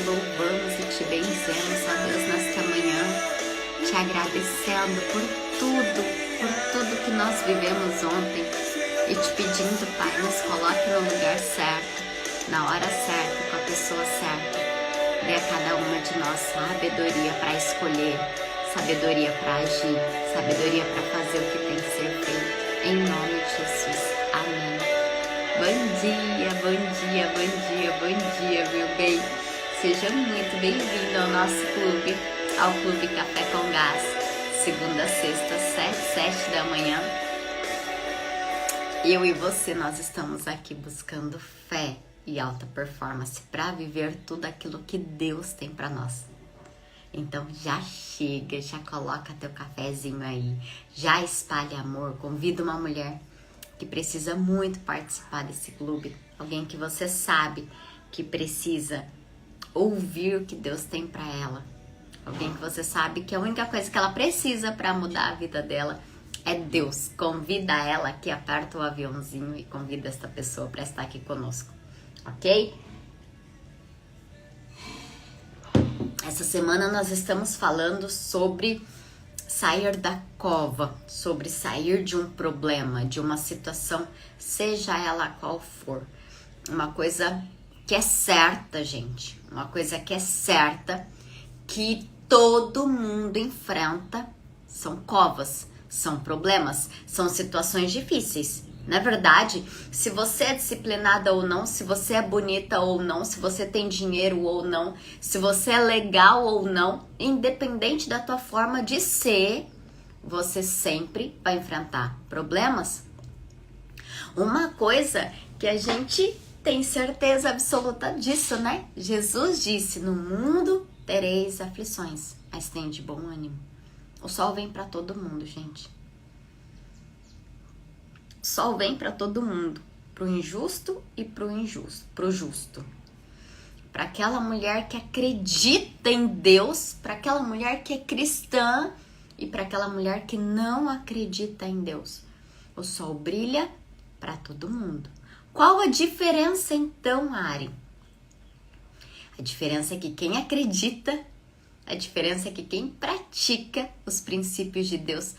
louvamos e te benzemos, ó Deus, nesta manhã, te agradecendo por tudo que nós vivemos ontem e te pedindo, Pai, nos coloque no lugar certo, na hora certa, com a pessoa certa. Dê a cada uma de nós sabedoria para escolher, sabedoria para agir, sabedoria para fazer o que tem que ser feito. Em nome de Jesus. Amém. Bom dia, meu bem. Seja muito bem-vindo ao nosso clube, ao Clube Café com Gás. Segunda a sexta, 7 da manhã. Eu e você, nós estamos aqui buscando fé e alta performance para viver tudo aquilo que Deus tem para nós. Então já chega, já coloca teu cafezinho aí, já espalha amor, convida uma mulher que precisa muito participar desse clube, alguém que você sabe que precisa ouvir o que Deus tem para ela, alguém que você sabe que a única coisa que ela precisa para mudar a vida dela é Deus. Convida ela aqui, aperta o aviãozinho e convida esta pessoa para estar aqui conosco, ok? Essa semana nós estamos falando sobre sair da cova, sobre sair de um problema, de uma situação, seja ela qual for. Uma coisa que é certa, gente, uma coisa que é certa, que todo mundo enfrenta, são covas, são problemas, são situações difíceis. Na verdade, se você é disciplinada ou não, se você é bonita ou não, se você tem dinheiro ou não, se você é legal ou não, independente da tua forma de ser, você sempre vai enfrentar problemas. Uma coisa que a gente tem certeza absoluta disso, né? Jesus disse: no mundo tereis aflições, mas tem de bom ânimo. O sol vem para todo mundo, gente. O sol vem para todo mundo, pro injusto e pro justo. Para aquela mulher que acredita em Deus, para aquela mulher que é cristã e para aquela mulher que não acredita em Deus. O sol brilha para todo mundo. Qual a diferença então, Ari? A diferença é que quem acredita, a diferença é que quem pratica os princípios de Deus,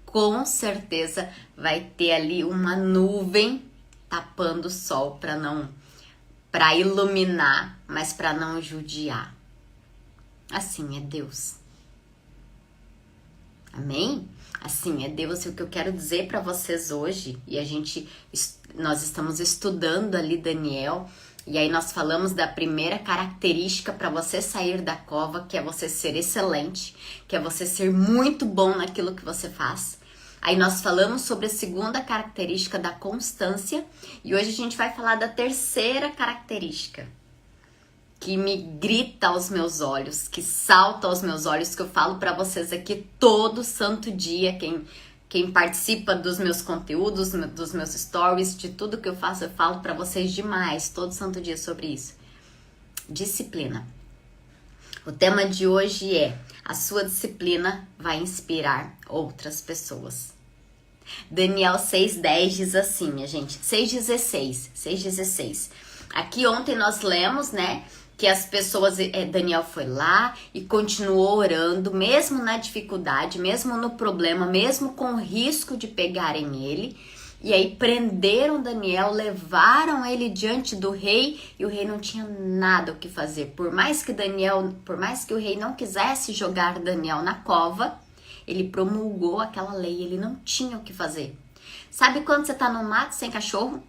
com certeza vai ter ali uma nuvem tapando o sol para iluminar, mas para não judiar. Assim é Deus. Amém? Assim é Deus. E o que eu quero dizer para vocês hoje, e nós estamos estudando ali Daniel, e aí nós falamos da primeira característica para você sair da cova, que é você ser excelente, que é você ser muito bom naquilo que você faz. Aí nós falamos sobre a segunda característica da constância, e hoje a gente vai falar da terceira característica, que me grita aos meus olhos, que salta aos meus olhos, que eu falo para vocês aqui todo santo dia. Quem participa dos meus conteúdos, dos meus stories, de tudo que eu faço, eu falo para vocês demais, todo santo dia sobre isso. Disciplina. O tema de hoje é: a sua disciplina vai inspirar outras pessoas. Daniel 6:10 diz assim, minha gente, 6:16. Aqui ontem nós lemos, né, que as pessoas, Daniel foi lá e continuou orando, mesmo na dificuldade, mesmo no problema, mesmo com o risco de pegarem ele. E aí prenderam Daniel, levaram ele diante do rei, e o rei não tinha nada o que fazer. Por mais que o rei não quisesse jogar Daniel na cova, ele promulgou aquela lei, ele não tinha o que fazer. Sabe quando você tá no mato sem cachorro?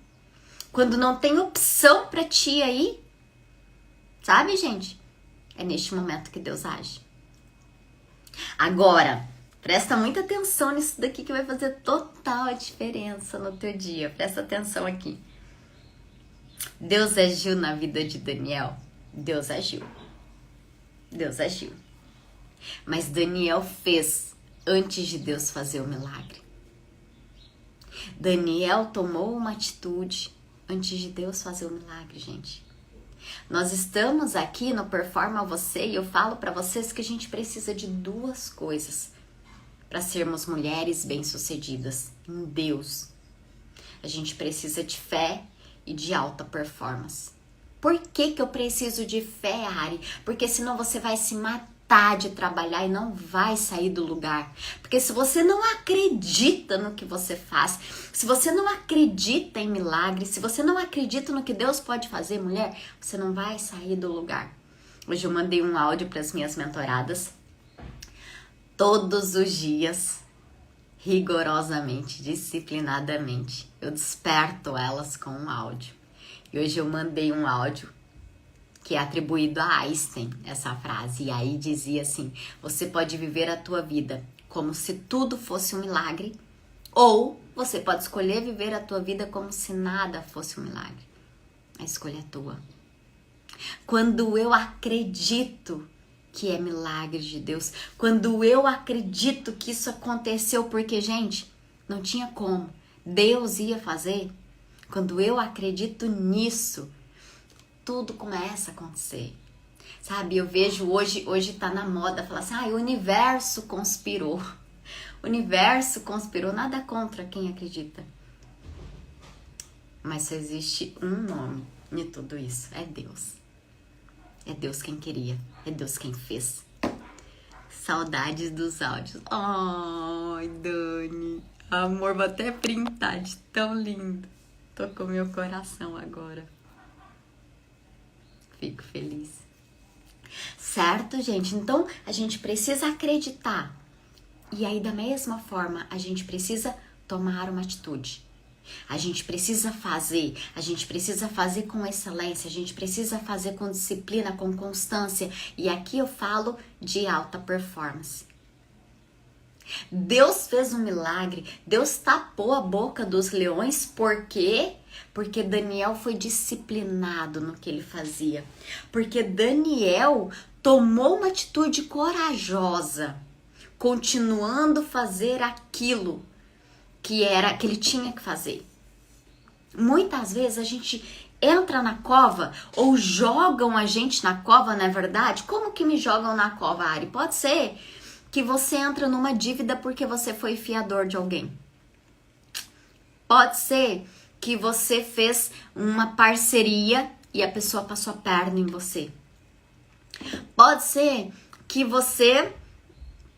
Quando não tem opção pra ti aí? Sabe, gente? É neste momento que Deus age. Agora, presta muita atenção nisso daqui que vai fazer total diferença no teu dia. Presta atenção aqui. Deus agiu na vida de Daniel? Deus agiu. Mas Daniel fez antes de Deus fazer o milagre. Daniel tomou uma atitude antes de Deus fazer o milagre, gente. Nós estamos aqui no Performa Você e eu falo para vocês que a gente precisa de duas coisas para sermos mulheres bem-sucedidas em Deus. A gente precisa de fé e de alta performance. Por que que eu preciso de fé, Ari? Porque senão você vai se matar de trabalhar e não vai sair do lugar. Porque se você não acredita no que você faz, se você não acredita em milagre, se você não acredita no que Deus pode fazer, mulher, você não vai sair do lugar. Hoje eu mandei um áudio para as minhas mentoradas. Todos os dias, rigorosamente, disciplinadamente, eu desperto elas com um áudio. E hoje eu mandei um áudio que é atribuído a Einstein, essa frase. E aí dizia assim: você pode viver a tua vida como se tudo fosse um milagre, ou você pode escolher viver a tua vida como se nada fosse um milagre. A escolha é tua. Quando eu acredito que é milagre de Deus, quando eu acredito que isso aconteceu porque, gente, não tinha como, Deus ia fazer. Quando eu acredito nisso, tudo começa a acontecer. Sabe, eu vejo hoje tá na moda falar assim: o universo conspirou. O universo conspirou, nada contra quem acredita. Mas só existe um nome em tudo isso, é Deus. É Deus quem queria, é Deus quem fez. Saudades dos áudios. Ai, Dani, amor, vou até printar de tão lindo. Tocou meu coração agora. Fico feliz. Certo, gente? Então, a gente precisa acreditar. E aí, da mesma forma, a gente precisa tomar uma atitude. A gente precisa fazer com excelência, a gente precisa fazer com disciplina, com constância. E aqui eu falo de alta performance. Deus fez um milagre, Deus tapou a boca dos leões, por quê? Porque Daniel foi disciplinado no que ele fazia. Porque Daniel tomou uma atitude corajosa, continuando a fazer aquilo que ele tinha que fazer. Muitas vezes a gente entra na cova ou jogam a gente na cova, não é verdade? Como que me jogam na cova, Ari? Pode ser que você entra numa dívida porque você foi fiador de alguém. Pode ser que você fez uma parceria e a pessoa passou a perna em você. Pode ser que você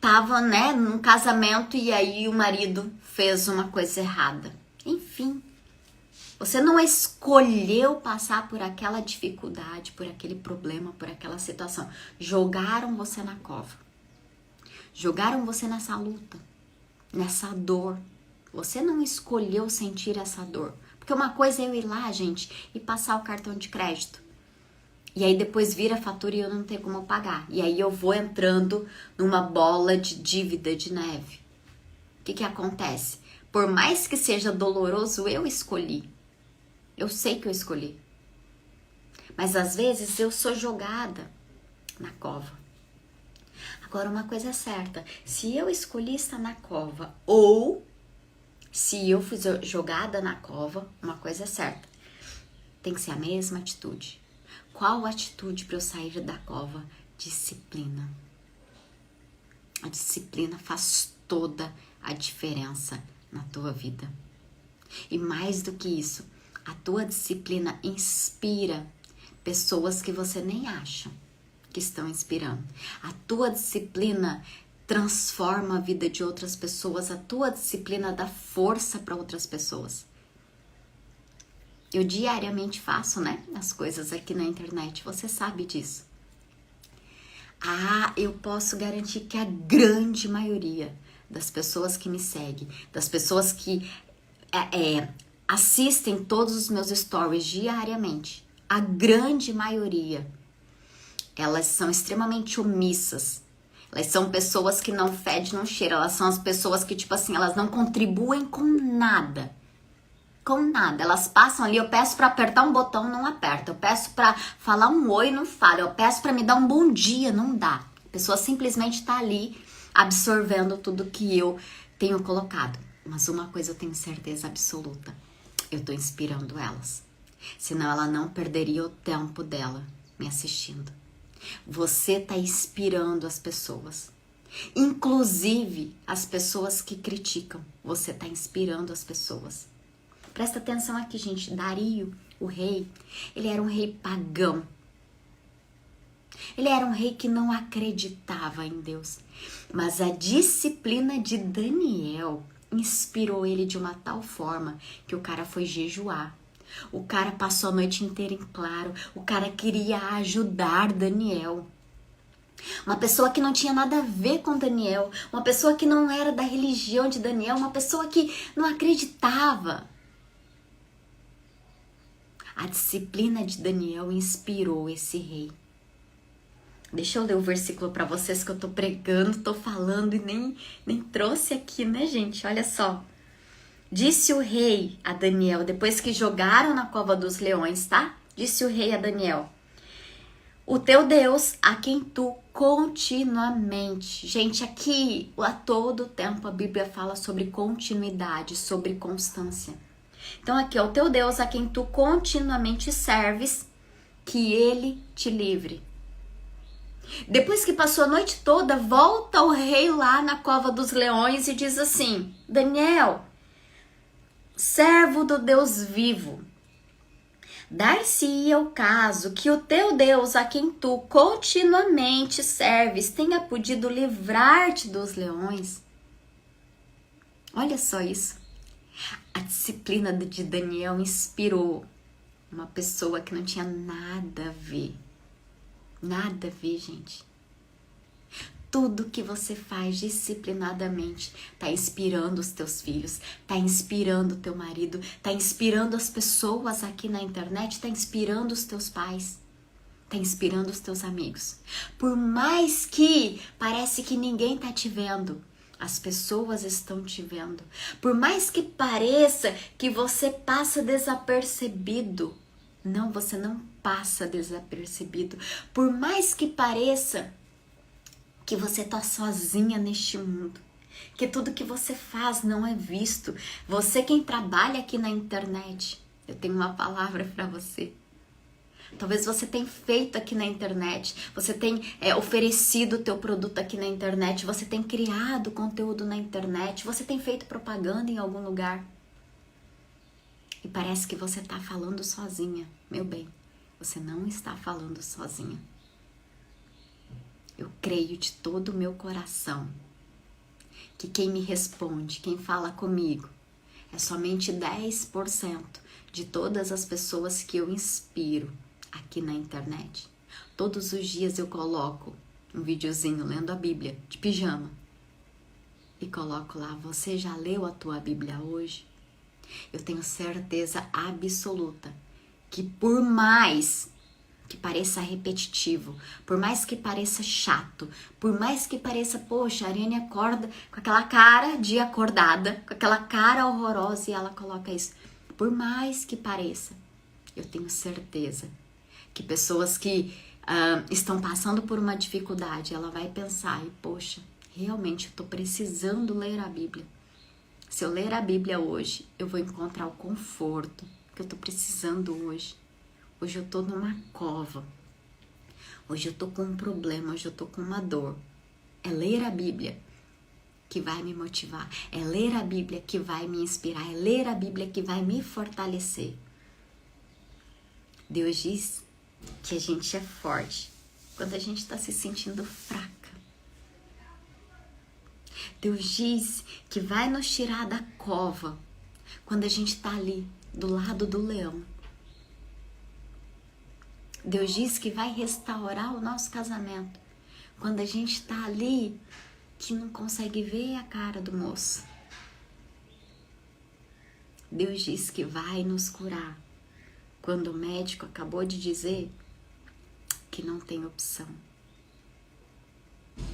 tava, num casamento e aí o marido fez uma coisa errada. Enfim, você não escolheu passar por aquela dificuldade, por aquele problema, por aquela situação. Jogaram você na cova. Jogaram você nessa luta, nessa dor. Você não escolheu sentir essa dor. Porque uma coisa é eu ir lá, gente, e passar o cartão de crédito. E aí depois vira a fatura e eu não tenho como pagar. E aí eu vou entrando numa bola de dívida de neve. O que acontece? Por mais que seja doloroso, eu escolhi. Eu sei que eu escolhi. Mas às vezes eu sou jogada na cova. Agora uma coisa é certa. Se eu escolhi estar na cova ou se eu fui jogada na cova, uma coisa é certa. Tem que ser a mesma atitude. Qual atitude para eu sair da cova? Disciplina. A disciplina faz toda a diferença na tua vida. E mais do que isso, a tua disciplina inspira pessoas que você nem acha que estão inspirando. A tua disciplina transforma a vida de outras pessoas. A tua disciplina dá força para outras pessoas. Eu diariamente faço, as coisas aqui na internet, você sabe disso. Eu posso garantir que a grande maioria das pessoas que me seguem, das pessoas que assistem todos os meus stories diariamente, a grande maioria, elas são extremamente omissas. Elas são pessoas que não fedem, não cheiram. Elas são as pessoas que, elas não contribuem com nada. Com nada, elas passam ali, eu peço para apertar um botão, não aperta, eu peço para falar um oi, não fala, eu peço para me dar um bom dia, não dá. A pessoa simplesmente tá ali absorvendo tudo que eu tenho colocado. Mas uma coisa eu tenho certeza absoluta, eu tô inspirando elas, senão ela não perderia o tempo dela me assistindo. Você tá inspirando as pessoas, inclusive as pessoas que criticam, você tá inspirando as pessoas. Presta atenção aqui, gente. Dario, o rei, ele era um rei pagão. Ele era um rei que não acreditava em Deus. Mas a disciplina de Daniel inspirou ele de uma tal forma que o cara foi jejuar. O cara passou a noite inteira em claro. O cara queria ajudar Daniel. Uma pessoa que não tinha nada a ver com Daniel. Uma pessoa que não era da religião de Daniel. Uma pessoa que não acreditava. A disciplina de Daniel inspirou esse rei. Deixa eu ler o versículo para vocês que eu tô pregando, tô falando e nem trouxe aqui, né, gente? Olha só. Disse o rei a Daniel, depois que jogaram na cova dos leões, tá? Disse o rei a Daniel: o teu Deus, a quem tu continuamente... Gente, aqui, a todo tempo, a Bíblia fala sobre continuidade, sobre constância. Então aqui, ó, o teu Deus, a quem tu continuamente serves, que ele te livre. Depois que passou a noite toda, volta o rei lá na cova dos leões e diz assim: Daniel, servo do Deus vivo, dar-se-ia o caso que o teu Deus, a quem tu continuamente serves, tenha podido livrar-te dos leões. Olha só isso. A disciplina de Daniel inspirou uma pessoa que não tinha nada a ver. Nada a ver, gente. Tudo que você faz disciplinadamente tá inspirando os teus filhos, tá inspirando o teu marido, tá inspirando as pessoas aqui na internet, tá inspirando os teus pais, tá inspirando os teus amigos. Por mais que parece que ninguém tá te vendo, as pessoas estão te vendo. Por mais que pareça que você passa desapercebido, não, você não passa desapercebido. Por mais que pareça que você tá sozinha neste mundo, que tudo que você faz não é visto. Você quem trabalha aqui na internet, eu tenho uma palavra para você. Talvez você tenha feito aqui na internet, você tenha oferecido o teu produto aqui na internet, você tem criado conteúdo na internet, você tem feito propaganda em algum lugar. E parece que você tá falando sozinha. Meu bem, você não está falando sozinha. Eu creio de todo o meu coração que quem me responde, quem fala comigo, é somente 10% de todas as pessoas que eu inspiro aqui na internet. Todos os dias eu coloco um videozinho lendo a Bíblia de pijama e coloco lá: você já leu a tua Bíblia hoje? Eu tenho certeza absoluta que por mais que pareça repetitivo, por mais que pareça chato, por mais que pareça, poxa, a Ariane acorda com aquela cara de acordada, com aquela cara horrorosa e ela coloca isso. Por mais que pareça, eu tenho certeza que pessoas que estão passando por uma dificuldade, ela vai pensar, e poxa, realmente eu estou precisando ler a Bíblia. Se eu ler a Bíblia hoje, eu vou encontrar o conforto que eu estou precisando hoje. Hoje eu estou numa cova. Hoje eu estou com um problema, hoje eu estou com uma dor. É ler a Bíblia que vai me motivar. É ler a Bíblia que vai me inspirar. É ler a Bíblia que vai me fortalecer. Deus diz que a gente é forte quando a gente está se sentindo fraca. Deus diz que vai nos tirar da cova quando a gente está ali do lado do leão. Deus diz que vai restaurar o nosso casamento quando a gente está ali que não consegue ver a cara do moço. Deus diz que vai nos curar quando o médico acabou de dizer que não tem opção.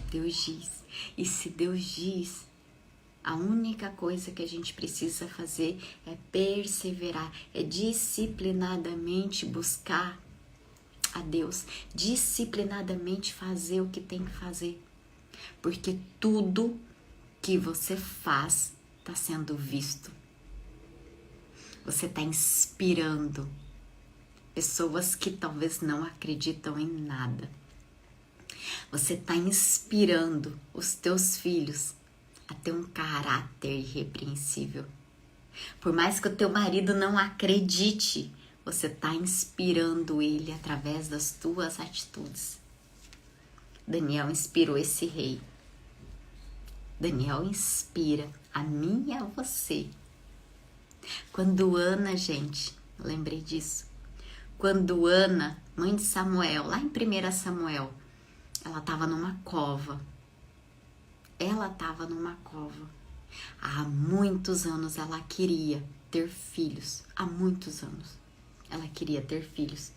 Deus diz. E se Deus diz, a única coisa que a gente precisa fazer é perseverar, é disciplinadamente buscar a Deus, disciplinadamente fazer o que tem que fazer. Porque tudo que você faz está sendo visto. Você está inspirando pessoas que talvez não acreditam em nada. Você está inspirando os teus filhos a ter um caráter irrepreensível. Por mais que o teu marido não acredite, você está inspirando ele através das tuas atitudes. Daniel inspirou esse rei. Daniel inspira a mim e a você. Quando Ana, gente, lembrei disso. Quando Ana, mãe de Samuel, lá em 1 Samuel, ela estava numa cova. Há muitos anos ela queria ter filhos. Há muitos anos ela queria ter filhos.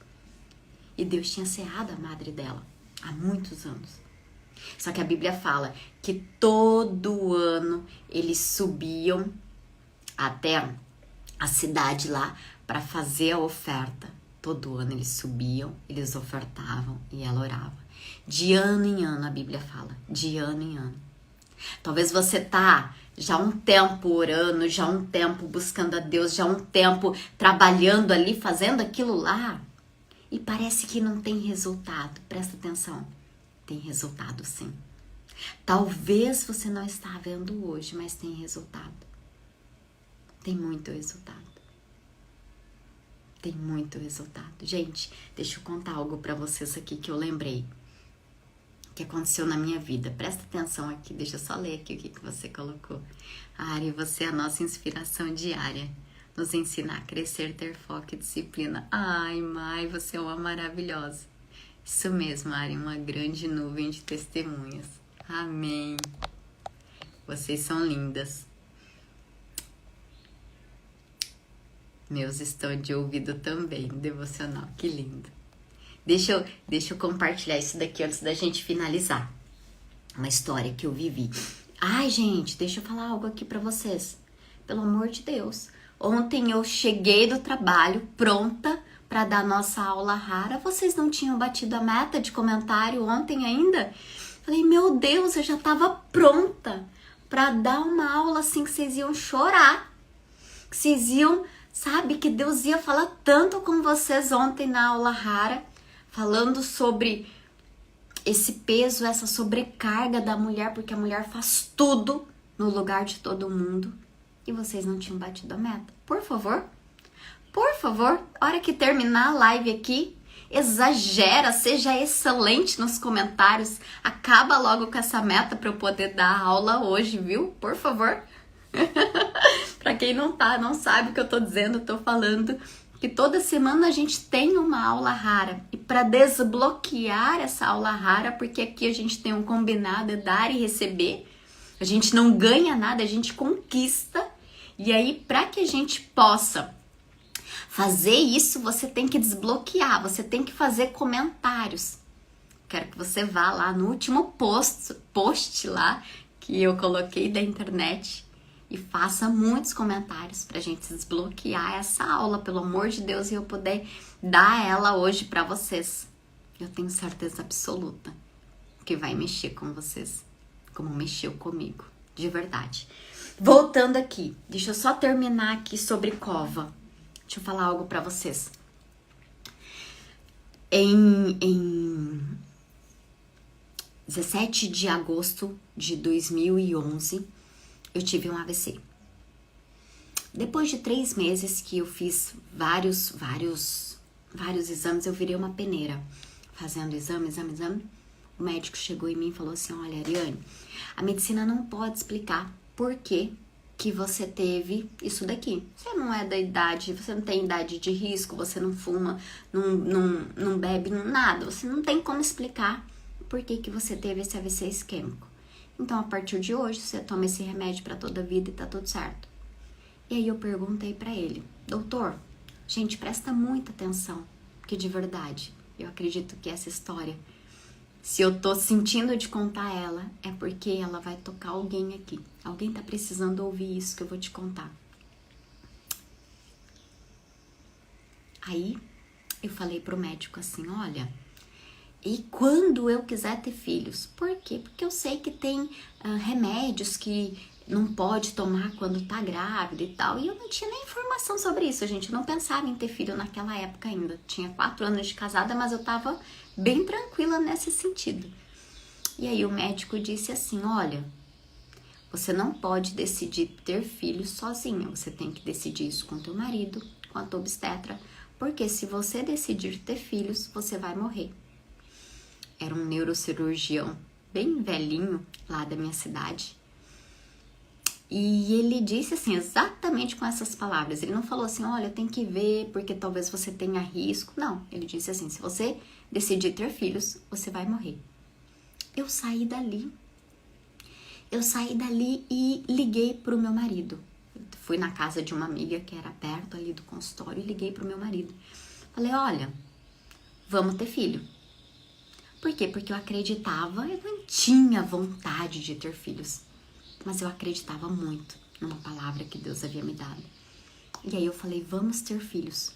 E Deus tinha cerrado a madre dela. Há muitos anos. Só que a Bíblia fala que todo ano eles subiam até a cidade lá para fazer a oferta. Todo ano eles subiam, eles ofertavam e ela orava. De ano em ano, a Bíblia fala. De ano em ano. Talvez você tá já um tempo orando, já um tempo buscando a Deus, já um tempo trabalhando ali, fazendo aquilo lá. E parece que não tem resultado. Presta atenção. Tem resultado sim. Talvez você não está vendo hoje, mas tem resultado. Tem muito resultado. Tem muito resultado. Gente, deixa eu contar algo pra vocês aqui que eu lembrei. Que aconteceu na minha vida. Presta atenção aqui, deixa eu só ler aqui o que você colocou. Ari, você é a nossa inspiração diária. Nos ensina a crescer, ter foco e disciplina. Ai, Mai, você é uma maravilhosa. Isso mesmo, Ari, uma grande nuvem de testemunhas. Amém. Vocês são lindas. Meus estão de ouvido também, devocional, que lindo. Deixa eu compartilhar isso daqui antes da gente finalizar. Uma história que eu vivi. Ai, gente, deixa eu falar algo aqui pra vocês. Pelo amor de Deus. Ontem eu cheguei do trabalho pronta pra dar nossa aula rara. Vocês não tinham batido a meta de comentário ontem ainda? Falei, meu Deus, eu já tava pronta pra dar uma aula assim que vocês iam chorar. Que vocês iam, sabe, que Deus ia falar tanto com vocês ontem na aula rara. Falando sobre esse peso, essa sobrecarga da mulher, porque a mulher faz tudo no lugar de todo mundo. E vocês não tinham batido a meta. Por favor, hora que terminar a live aqui, exagera, seja excelente nos comentários. Acaba logo com essa meta para eu poder dar aula hoje, viu? Por favor. Para quem não sabe o que eu tô dizendo, eu tô falando que toda semana a gente tem uma aula rara. E para desbloquear essa aula rara, porque aqui a gente tem um combinado, é dar e receber. A gente não ganha nada, a gente conquista. E aí, para que a gente possa fazer isso, você tem que desbloquear, você tem que fazer comentários. Quero que você vá lá no último post lá que eu coloquei da internet. E faça muitos comentários pra gente desbloquear essa aula, pelo amor de Deus, e eu poder dar ela hoje pra vocês. Eu tenho certeza absoluta que vai mexer com vocês, como mexeu comigo, de verdade. Voltando aqui, deixa eu só terminar aqui sobre cova. Deixa eu falar algo pra vocês. Em 17 de agosto de 2011, eu tive um AVC. Depois de 3 meses que eu fiz vários exames, eu virei uma peneira. Fazendo exame. O médico chegou em mim e falou assim, olha, Ariane, a medicina não pode explicar por que você teve isso daqui. Você não é da idade, você não tem idade de risco, você não fuma, não bebe, nada. Você não tem como explicar por que você teve esse AVC isquêmico. Então, a partir de hoje, você toma esse remédio para toda a vida e tá tudo certo. E aí eu perguntei para ele, doutor, gente, presta muita atenção, porque de verdade, eu acredito que essa história, se eu tô sentindo de contar ela, é porque ela vai tocar alguém aqui. Alguém tá precisando ouvir isso que eu vou te contar. Aí, eu falei pro médico assim, olha, e quando eu quiser ter filhos? Por quê? Porque eu sei que tem remédios que não pode tomar quando tá grávida e tal. E eu não tinha nem informação sobre isso, gente. Eu não pensava em ter filho naquela época ainda. Tinha 4 anos de casada, mas eu tava bem tranquila nesse sentido. E aí o médico disse assim, olha, Você não pode decidir ter filhos sozinha. Você tem que decidir isso com teu marido, com a tua obstetra. Porque se você decidir ter filhos, você vai morrer. Era um neurocirurgião bem velhinho lá da minha cidade. E ele disse assim, exatamente com essas palavras. Ele não falou assim, olha, tem que ver porque talvez você tenha risco. Não, ele disse assim, se você decidir ter filhos, você vai morrer. Eu saí dali e liguei pro meu marido. Fui na casa de uma amiga que era perto ali do consultório e liguei pro meu marido. Falei, olha, vamos ter filho. Por quê? Porque eu acreditava, eu não tinha vontade de ter filhos. Mas eu acreditava muito numa palavra que Deus havia me dado. E aí eu falei, vamos ter filhos.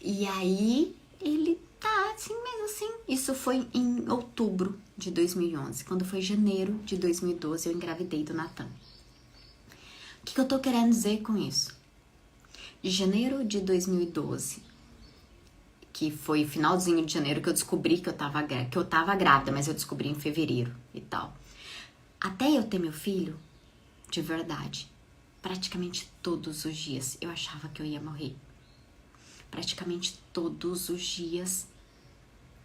E aí ele, tá, assim, mas assim. Isso foi em outubro de 2011. Quando foi janeiro de 2012, eu engravidei do Natan. O que eu tô querendo dizer com isso? De janeiro de 2012, que foi finalzinho de janeiro que eu descobri que eu tava grávida, mas eu descobri em fevereiro e tal. Até eu ter meu filho, de verdade, praticamente todos os dias eu achava que eu ia morrer. Praticamente todos os dias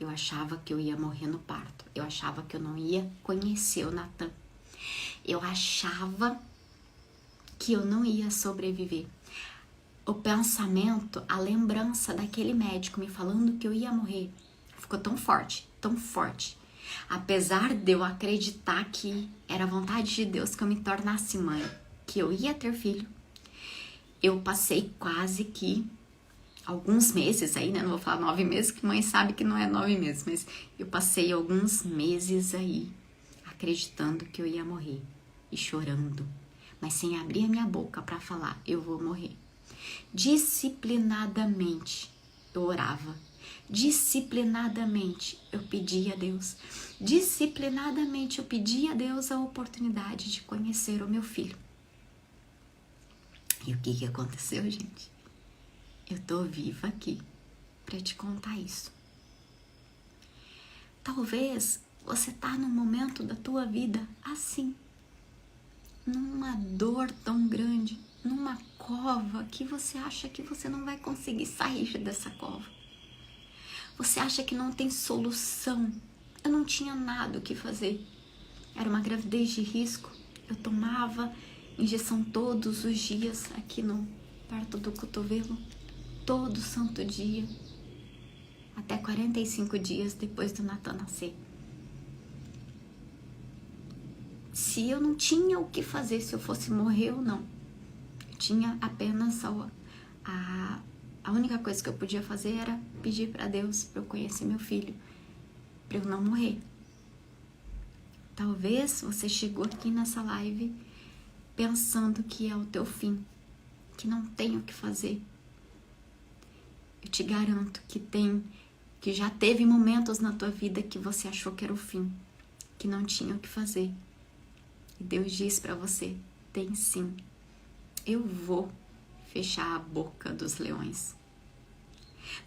eu achava que eu ia morrer no parto. Eu achava que eu não ia conhecer o Natan. Eu achava que eu não ia sobreviver. O pensamento, a lembrança daquele médico me falando que eu ia morrer, ficou tão forte, tão forte. Apesar de eu acreditar que era a vontade de Deus que eu me tornasse mãe, que eu ia ter filho, eu passei quase que alguns meses aí, né? Não vou falar 9 meses, que mãe sabe que não é 9 meses, mas eu passei alguns meses aí acreditando que eu ia morrer e chorando, mas sem abrir a minha boca para falar, eu vou morrer. Disciplinadamente eu orava. Disciplinadamente eu pedia a Deus. Disciplinadamente eu pedia a Deus a oportunidade de conhecer o meu filho. E o que aconteceu, gente? Eu tô viva aqui para te contar isso. Talvez você tá num momento da tua vida assim, numa dor tão grande, numa cova que você acha que você não vai conseguir sair dessa cova. Você acha que não tem solução. Eu não tinha nada o que fazer. Era uma gravidez de risco. Eu tomava injeção todos os dias aqui perto do cotovelo. Todo santo dia. Até 45 dias depois do Natan nascer. Se eu não tinha o que fazer, se eu fosse morrer ou não. Eu tinha apenas a única coisa que eu podia fazer era pedir para Deus para eu conhecer meu filho, para eu não morrer. Talvez você chegou aqui nessa live pensando que é o teu fim, que não tem o que fazer. Eu te garanto que já teve momentos na tua vida que você achou que era o fim, que não tinha o que fazer. E Deus diz para você, tem sim. Eu vou fechar a boca dos leões.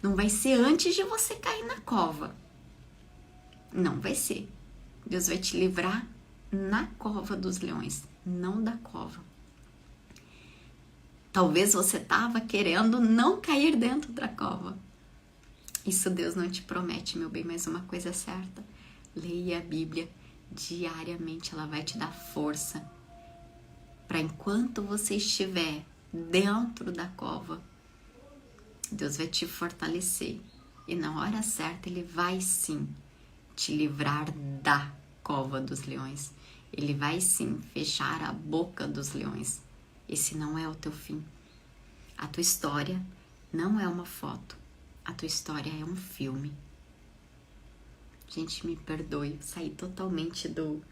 Não vai ser antes de você cair na cova. Não vai ser. Deus vai te livrar na cova dos leões, não da cova. Talvez você estava querendo não cair dentro da cova. Isso Deus não te promete, meu bem, mas uma coisa é certa. Leia a Bíblia diariamente, ela vai te dar força para enquanto você estiver dentro da cova, Deus vai te fortalecer e na hora certa Ele vai sim te livrar da cova dos leões. Ele vai sim fechar a boca dos leões. Esse não é o teu fim. A tua história não é uma foto. A tua história é um filme. Gente, me perdoe, saí totalmente do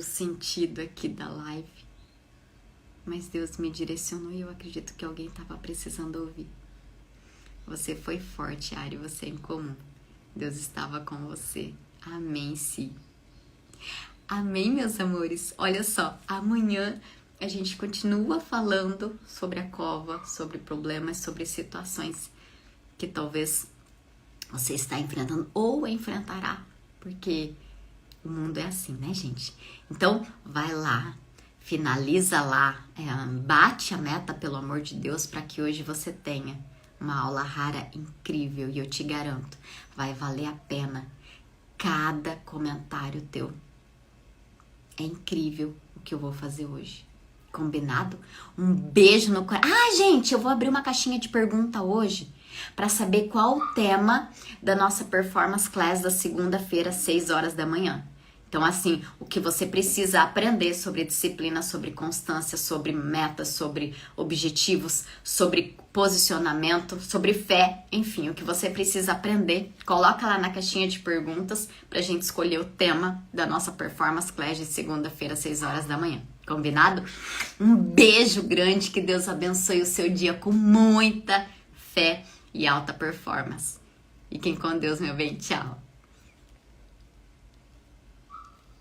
sentido aqui da live. Mas Deus me direcionou e eu acredito que alguém estava precisando ouvir. Você foi forte, Ari, você é incomum. Deus estava com você. Amém, sim. Amém, meus amores. Olha só, amanhã a gente continua falando sobre a cova, sobre problemas, sobre situações que talvez você está enfrentando ou enfrentará, porque O mundo é assim, né, gente? Então, vai lá, finaliza lá, bate a meta, pelo amor de Deus, para que hoje você tenha uma aula rara incrível. E eu te garanto, vai valer a pena cada comentário teu. É incrível o que eu vou fazer hoje. Combinado? Um beijo no coração. Ah, gente, eu vou abrir uma caixinha de pergunta hoje para saber qual o tema da nossa performance class da segunda-feira, às 6 horas da manhã. Então, assim, o que você precisa aprender sobre disciplina, sobre constância, sobre metas, sobre objetivos, sobre posicionamento, sobre fé, enfim, o que você precisa aprender, coloca lá na caixinha de perguntas pra gente escolher o tema da nossa performance class de segunda-feira, às 6 horas da manhã. Combinado? Um beijo grande, que Deus abençoe o seu dia com muita fé e alta performance. Fiquem com Deus, meu bem. Tchau.